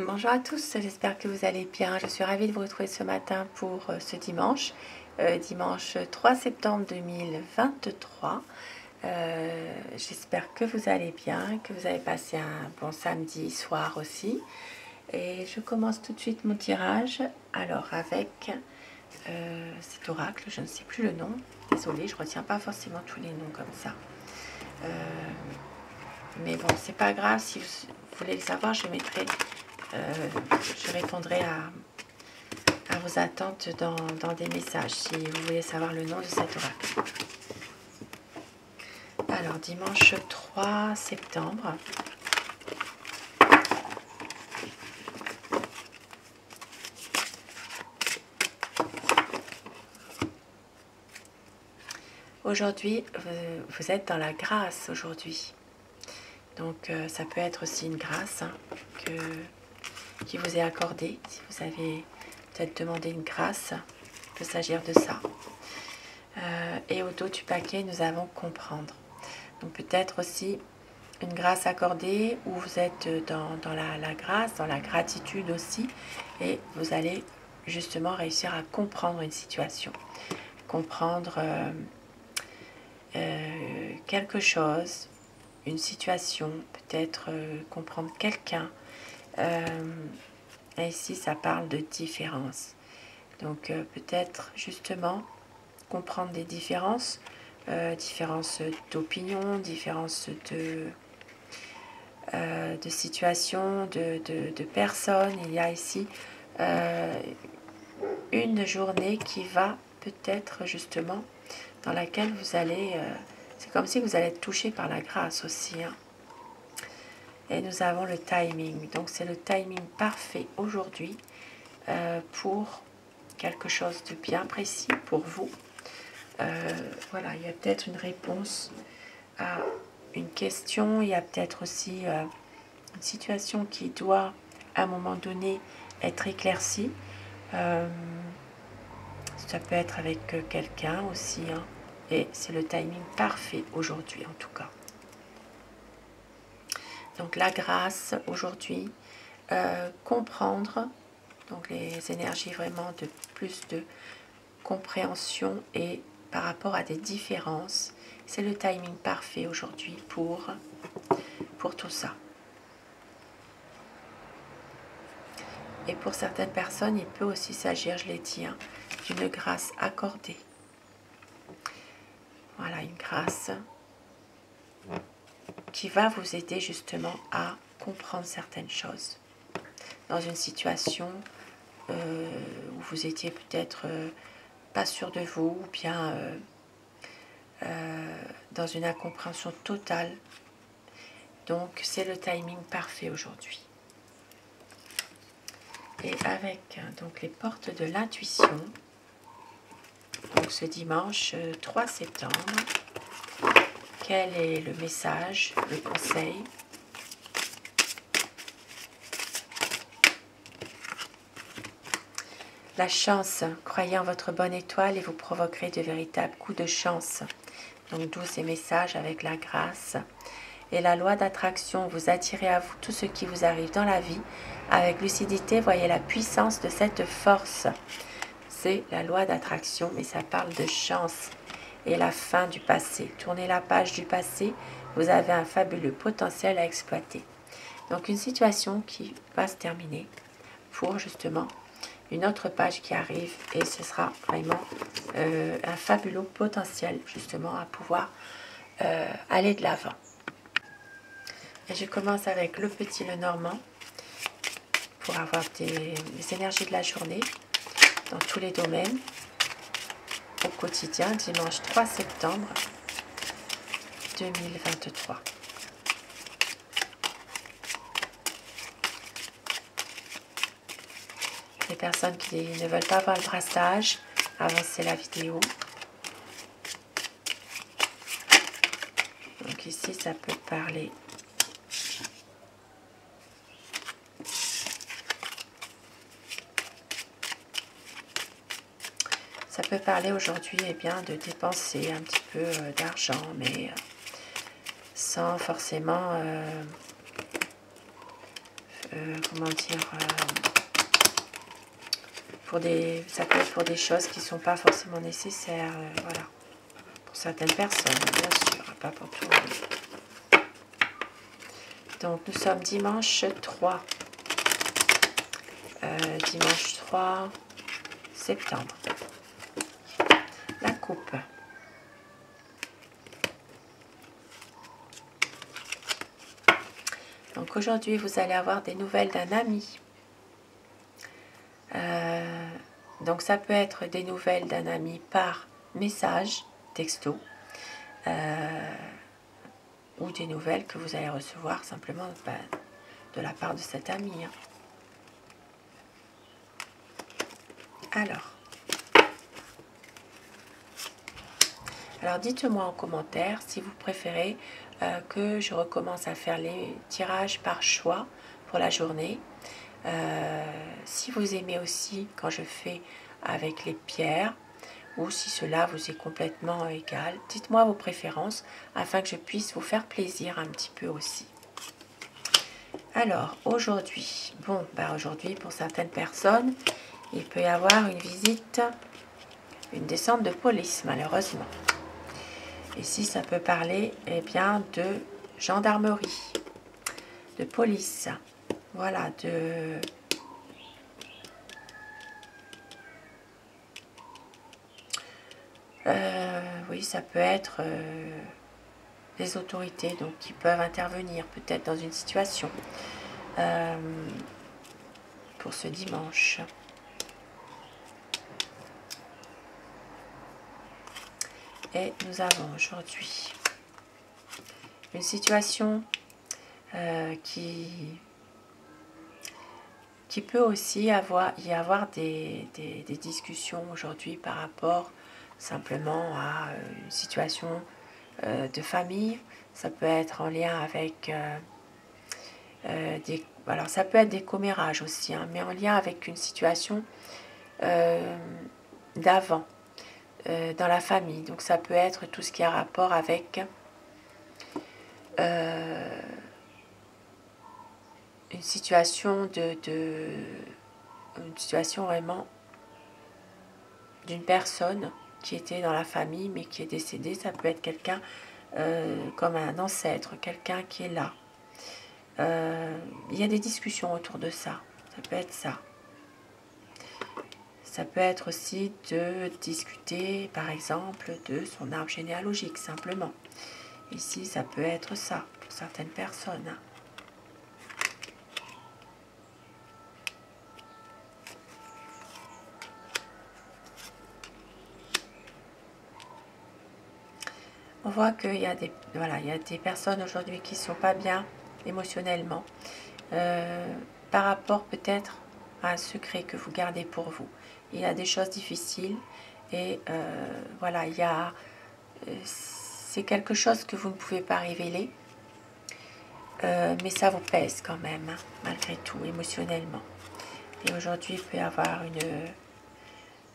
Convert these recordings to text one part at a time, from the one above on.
Bonjour à tous, j'espère que vous allez bien. Je suis ravie de vous retrouver ce matin pour ce dimanche, dimanche 3 septembre 2023. J'espère que vous allez bien, que vous avez passé un bon samedi soir aussi. Et je commence tout de suite mon tirage. Alors avec cet oracle, je ne sais plus le nom. Désolée, je ne retiens pas forcément tous les noms comme ça. Mais bon, c'est pas grave, si vous voulez le savoir, je répondrai à vos attentes dans des messages si vous voulez savoir le nom de cet oracle. Alors, dimanche 3 septembre. Aujourd'hui, vous êtes dans la grâce aujourd'hui. Donc, ça peut être aussi une grâce qui vous est accordée. Si vous avez peut-être demandé une grâce, il peut s'agir de ça. Et au dos du paquet, nous avons comprendre. Donc, peut-être aussi une grâce accordée où vous êtes dans la grâce, dans la gratitude aussi. Et vous allez justement réussir à comprendre une situation. Comprendre quelque chose, une situation, peut-être comprendre quelqu'un. Et ici, ça parle de différence. Donc, peut-être justement comprendre des différences, différences d'opinion, différences de situation, de personnes. Il y a ici une journée qui va peut-être justement dans laquelle vous allez... c'est comme si vous allez être touché par la grâce aussi. Hein. Et nous avons le timing. Donc c'est le timing parfait aujourd'hui pour quelque chose de bien précis pour vous. Voilà, il y a peut-être une réponse à une question. Il y a peut-être aussi une situation qui doit à un moment donné être éclaircie. Ça peut être avec quelqu'un aussi. Hein. Et c'est le timing parfait aujourd'hui en tout cas. Donc la grâce aujourd'hui, comprendre, donc les énergies vraiment de plus de compréhension et par rapport à des différences, c'est le timing parfait aujourd'hui pour tout ça. Et pour certaines personnes, il peut aussi s'agir, je l'ai dit, hein, d'une grâce accordée. Voilà, une grâce qui va vous aider justement à comprendre certaines choses. Dans une situation où vous étiez peut-être pas sûr de vous, ou bien dans une incompréhension totale. Donc c'est le timing parfait aujourd'hui. Et avec donc les portes de l'intuition, donc ce dimanche 3 septembre, quel est le message, le conseil ? La chance, croyez en votre bonne étoile et vous provoquerez de véritables coups de chance. Donc d'où ces messages avec la grâce. Et la loi d'attraction, vous attirez à vous tout ce qui vous arrive dans la vie. Avec lucidité, voyez la puissance de cette force. C'est la loi d'attraction, mais ça parle de chance et la fin du passé. Tournez la page du passé, vous avez un fabuleux potentiel à exploiter. Donc une situation qui va se terminer pour justement une autre page qui arrive et ce sera vraiment un fabuleux potentiel justement à pouvoir aller de l'avant. Et je commence avec le petit Lenormand pour avoir les énergies de la journée dans tous les domaines au quotidien, dimanche 3 septembre 2023. Les personnes qui ne veulent pas voir le brassage, avancez la vidéo. Donc ici, ça peut parler aujourd'hui de dépenser un petit peu d'argent, mais sans forcément comment dire, ça peut être pour des choses qui ne sont pas forcément nécessaires, voilà. Pour certaines personnes, bien sûr, pas pour tout le monde. Donc nous sommes dimanche 3. Dimanche 3 septembre. La coupe. Donc aujourd'hui, vous allez avoir des nouvelles d'un ami. Donc ça peut être des nouvelles d'un ami par message, texto, ou des nouvelles que vous allez recevoir simplement de la part de cet ami. Alors dites-moi en commentaire si vous préférez que je recommence à faire les tirages par choix pour la journée. Si vous aimez aussi quand je fais avec les pierres, ou si cela vous est complètement égal, dites-moi vos préférences afin que je puisse vous faire plaisir un petit peu aussi. Alors aujourd'hui, aujourd'hui pour certaines personnes, il peut y avoir une visite, une descente de police malheureusement. Ici ça peut parler bien de gendarmerie, de police, voilà, oui, ça peut être des autorités donc, qui peuvent intervenir peut-être dans une situation pour ce dimanche. Et nous avons aujourd'hui une situation qui peut aussi y avoir des discussions aujourd'hui par rapport simplement à une situation de famille. Ça peut être en lien avec alors ça peut être des commérages aussi, hein, mais en lien avec une situation d'avant dans la famille. Donc ça peut être tout ce qui a rapport avec une situation une situation vraiment d'une personne qui était dans la famille mais qui est décédée. Ça peut être quelqu'un comme un ancêtre, quelqu'un qui est là. Il y a des discussions autour de ça. Ça peut être ça. Ça peut être aussi de discuter, par exemple, de son arbre généalogique, simplement. Ici, ça peut être ça, pour certaines personnes. On voit qu'il y a des, il y a des personnes aujourd'hui qui ne sont pas bien émotionnellement, par rapport peut-être à un secret que vous gardez pour vous. Il y a des choses difficiles et voilà, c'est quelque chose que vous ne pouvez pas révéler, mais ça vous pèse quand même, hein, malgré tout, émotionnellement. Et aujourd'hui, il peut y avoir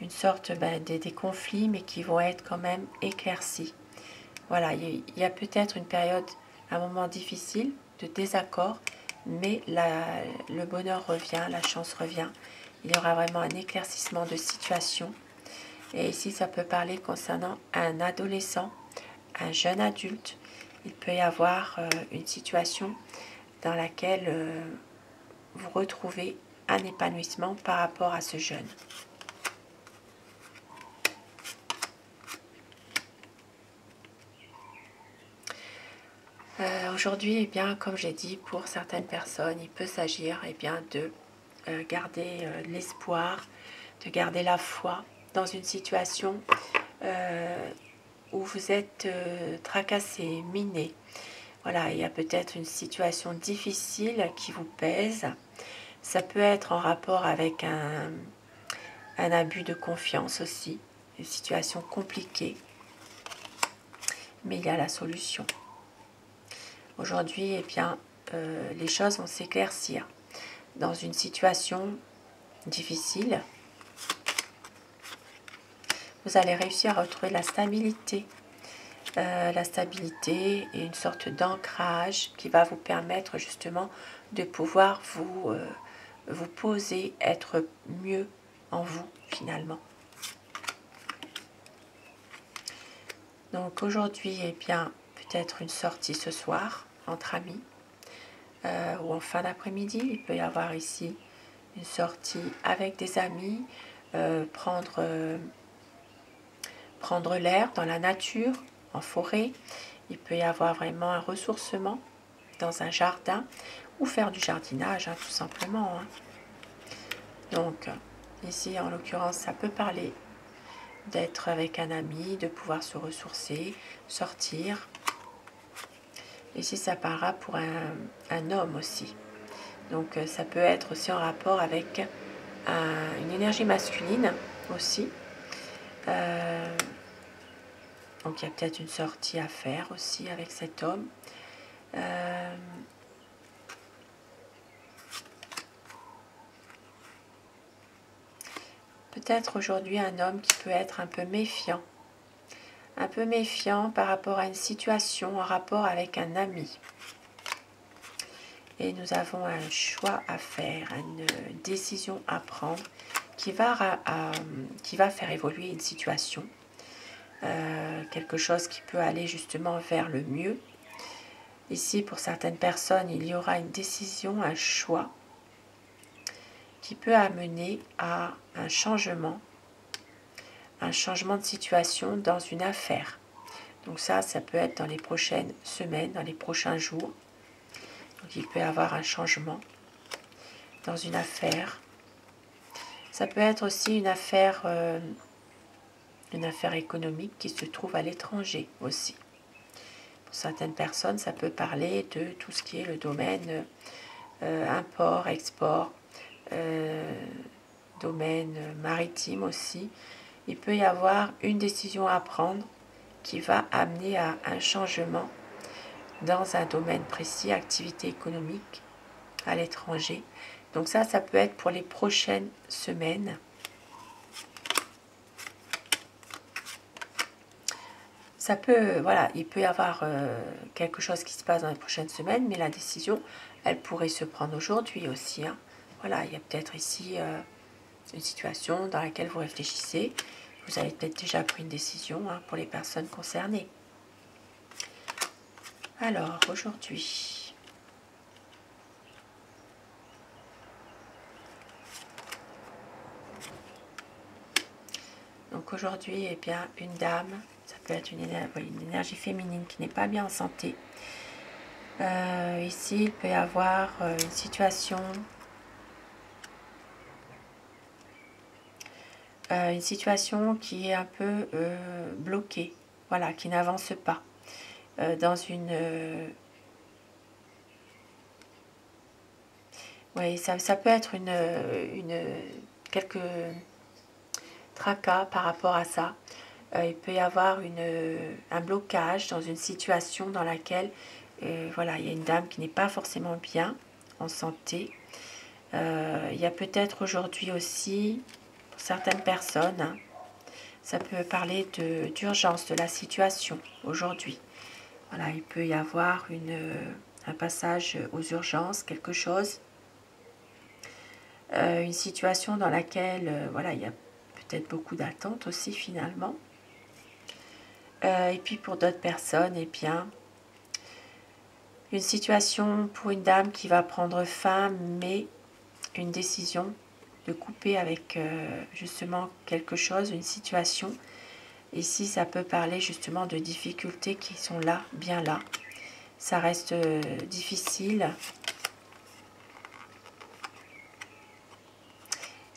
une sorte des conflits, mais qui vont être quand même éclaircis. Voilà, il y a peut-être une période, un moment difficile de désaccord, mais le bonheur revient, la chance revient. Il y aura vraiment un éclaircissement de situation. Et ici, ça peut parler concernant un adolescent, un jeune adulte. Il peut y avoir une situation dans laquelle vous retrouvez un épanouissement par rapport à ce jeune. Aujourd'hui, eh bien, comme j'ai dit, pour certaines personnes, il peut s'agir de garder l'espoir, de garder la foi dans une situation où vous êtes tracassé, miné. Voilà, il y a peut-être une situation difficile qui vous pèse. Ça peut être en rapport avec un abus de confiance aussi, une situation compliquée. Mais il y a la solution. Aujourd'hui, eh bien, les choses vont s'éclaircir. Dans une situation difficile, vous allez réussir à retrouver la stabilité. la stabilité et une sorte d'ancrage qui va vous permettre justement de pouvoir vous poser, être mieux en vous finalement. Donc aujourd'hui, eh bien, peut-être une sortie ce soir entre amis ou en fin d'après-midi. Il peut y avoir ici une sortie avec des amis, prendre l'air dans la nature, en forêt. Il peut y avoir vraiment un ressourcement dans un jardin ou faire du jardinage, tout simplement. Donc, ici, en l'occurrence, ça peut parler d'être avec un ami, de pouvoir se ressourcer, sortir. Ici, ça parlera pour un homme aussi. Donc, ça peut être aussi en rapport avec une énergie masculine aussi. Donc, il y a peut-être une sortie à faire aussi avec cet homme. Peut-être aujourd'hui un homme qui peut être un peu méfiant par rapport à une situation, en rapport avec un ami. Et nous avons un choix à faire, une décision à prendre qui va faire évoluer une situation. Quelque chose qui peut aller justement vers le mieux. Ici, pour certaines personnes, il y aura une décision, un choix qui peut amener à un changement de situation dans une affaire. Donc ça peut être dans les prochaines semaines, dans les prochains jours. Donc il peut y avoir un changement dans une affaire. Ça peut être aussi une affaire économique qui se trouve à l'étranger aussi. Pour certaines personnes, ça peut parler de tout ce qui est le domaine import, export, domaine maritime aussi. Il peut y avoir une décision à prendre qui va amener à un changement dans un domaine précis, activité économique à l'étranger. Donc ça peut être pour les prochaines semaines. Il peut y avoir quelque chose qui se passe dans les prochaines semaines, mais la décision, elle pourrait se prendre aujourd'hui aussi. Voilà, il y a peut-être ici une situation dans laquelle vous réfléchissez. Vous avez peut-être déjà pris une décision pour les personnes concernées. Alors, aujourd'hui, eh bien, une dame, ça peut être une énergie féminine qui n'est pas bien en santé. Ici, il peut y avoir une situation qui est un peu bloquée, voilà, qui n'avance pas dans une... oui, ça peut être quelques tracas par rapport à ça. Il peut y avoir un blocage dans une situation dans laquelle voilà, il y a une dame qui n'est pas forcément bien en santé. Il y a peut-être aujourd'hui aussi, pour certaines personnes, ça peut parler d'urgence de la situation aujourd'hui. Voilà, il peut y avoir un passage aux urgences, quelque chose. Une situation dans laquelle voilà, il y a peut-être beaucoup d'attentes aussi finalement. Et puis pour d'autres personnes, eh bien, une situation pour une dame qui va prendre fin, mais une décision de couper avec justement quelque chose, une situation. Ici, ça peut parler justement de difficultés qui sont là, bien là. Ça reste difficile.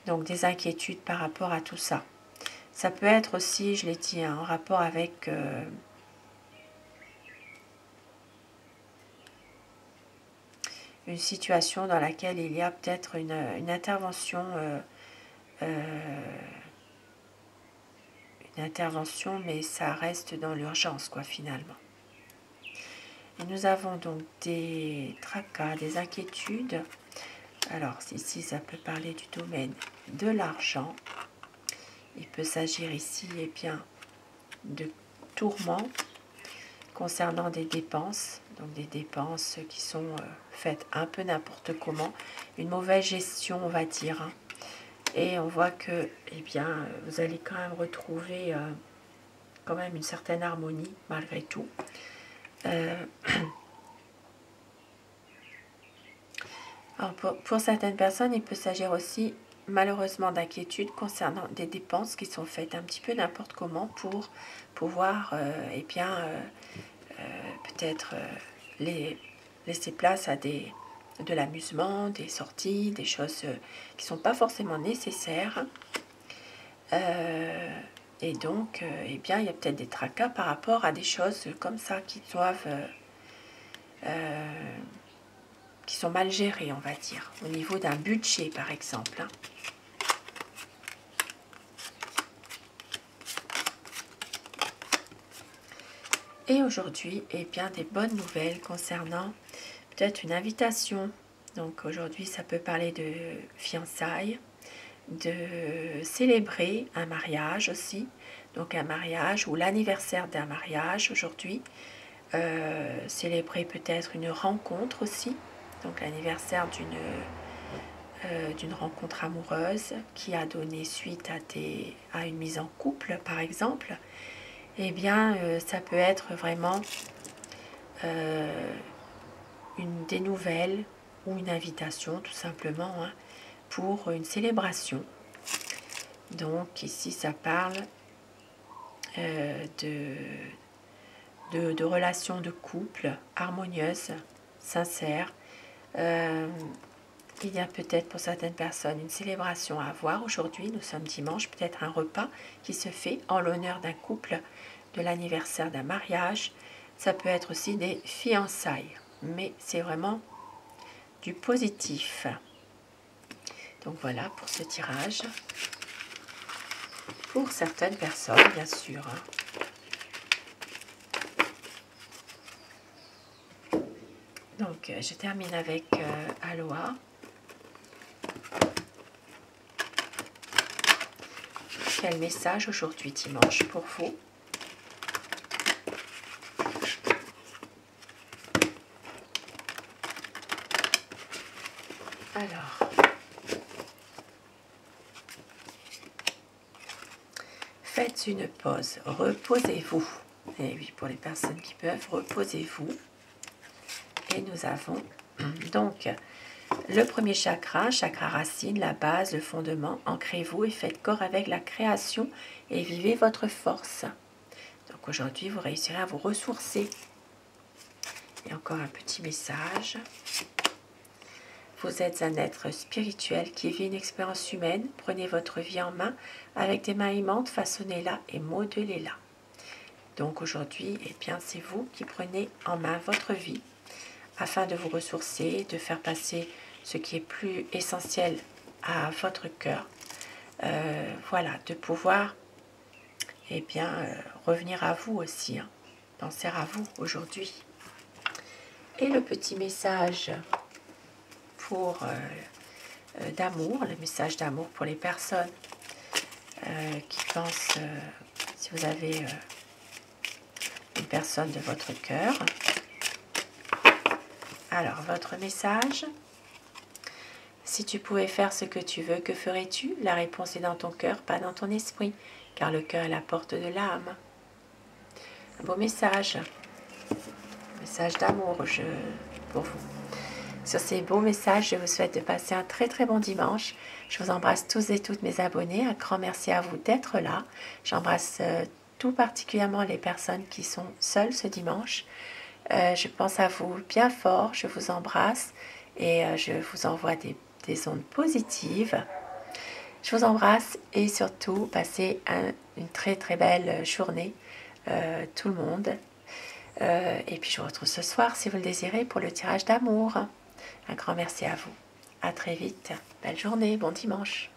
Donc des inquiétudes par rapport à tout ça. Ça peut être aussi, je l'ai dit, en rapport avec une situation dans laquelle il y a peut-être une intervention, mais ça reste dans l'urgence, quoi, finalement. Et nous avons donc des tracas, des inquiétudes. Alors, ici, ça peut parler du domaine de l'argent. Il peut s'agir ici, eh bien, de tourments, concernant des dépenses, donc des dépenses qui sont faites un peu n'importe comment, une mauvaise gestion on va dire, hein. Et on voit que eh bien, vous allez quand même retrouver quand même une certaine harmonie malgré tout. Alors pour certaines personnes, il peut s'agir aussi malheureusement d'inquiétudes concernant des dépenses qui sont faites un petit peu n'importe comment pour pouvoir eh bien, peut-être laisser place à de l'amusement, des sorties, des choses qui ne sont pas forcément nécessaires. Et donc, eh bien, il y a peut-être des tracas par rapport à des choses comme ça qui doivent, qui sont mal gérées, on va dire, au niveau d'un budget, par exemple, hein. Et aujourd'hui, eh bien, des bonnes nouvelles concernant peut-être une invitation. Donc aujourd'hui, ça peut parler de fiançailles, de célébrer un mariage aussi. Donc un mariage ou l'anniversaire d'un mariage aujourd'hui. Célébrer peut-être une rencontre aussi. Donc l'anniversaire d'une rencontre amoureuse qui a donné suite à une mise en couple, par exemple. Eh bien, ça peut être vraiment des nouvelles ou une invitation tout simplement, hein, pour une célébration. Donc ici ça parle de relations de couple harmonieuses, sincères. Il y a peut-être pour certaines personnes une célébration à avoir aujourd'hui. Nous sommes dimanche, peut-être un repas qui se fait en l'honneur d'un couple, de l'anniversaire d'un mariage. Ça peut être aussi des fiançailles, mais c'est vraiment du positif. Donc voilà pour ce tirage. Pour certaines personnes, bien sûr, hein. Donc je termine avec Aloha. Quel message aujourd'hui dimanche pour vous? Alors, faites une pause, reposez-vous. Et oui, pour les personnes qui peuvent, reposez-vous. Et nous avons donc le premier chakra, chakra racine, la base, le fondement. Ancrez-vous et faites corps avec la création et vivez votre force. Donc aujourd'hui, vous réussirez à vous ressourcer. Et encore un petit message. Vous êtes un être spirituel qui vit une expérience humaine. Prenez votre vie en main avec des mains aimantes, façonnez-la et modelez-la. Donc aujourd'hui, eh bien, c'est vous qui prenez en main votre vie afin de vous ressourcer, de faire passer ce qui est plus essentiel à votre cœur. Voilà, de pouvoir eh bien, revenir à vous aussi, hein. Penser à vous aujourd'hui. Et le petit message pour d'amour, le message d'amour pour les personnes qui pensent, si vous avez une personne de votre cœur. Alors, votre message: si tu pouvais faire ce que tu veux, que ferais-tu? La réponse est dans ton cœur, pas dans ton esprit, car le cœur est la porte de l'âme. Un beau message, message d'amour pour vous. Sur ces beaux messages, je vous souhaite de passer un très très bon dimanche. Je vous embrasse tous et toutes mes abonnés. Un grand merci à vous d'être là. J'embrasse tout particulièrement les personnes qui sont seules ce dimanche. Je pense à vous bien fort. Je vous embrasse et je vous envoie des ondes positives. Je vous embrasse et surtout passez une très très belle journée, tout le monde. Et puis je vous retrouve ce soir si vous le désirez pour le tirage d'amour. Un grand merci à vous. À très vite. Belle journée, bon dimanche.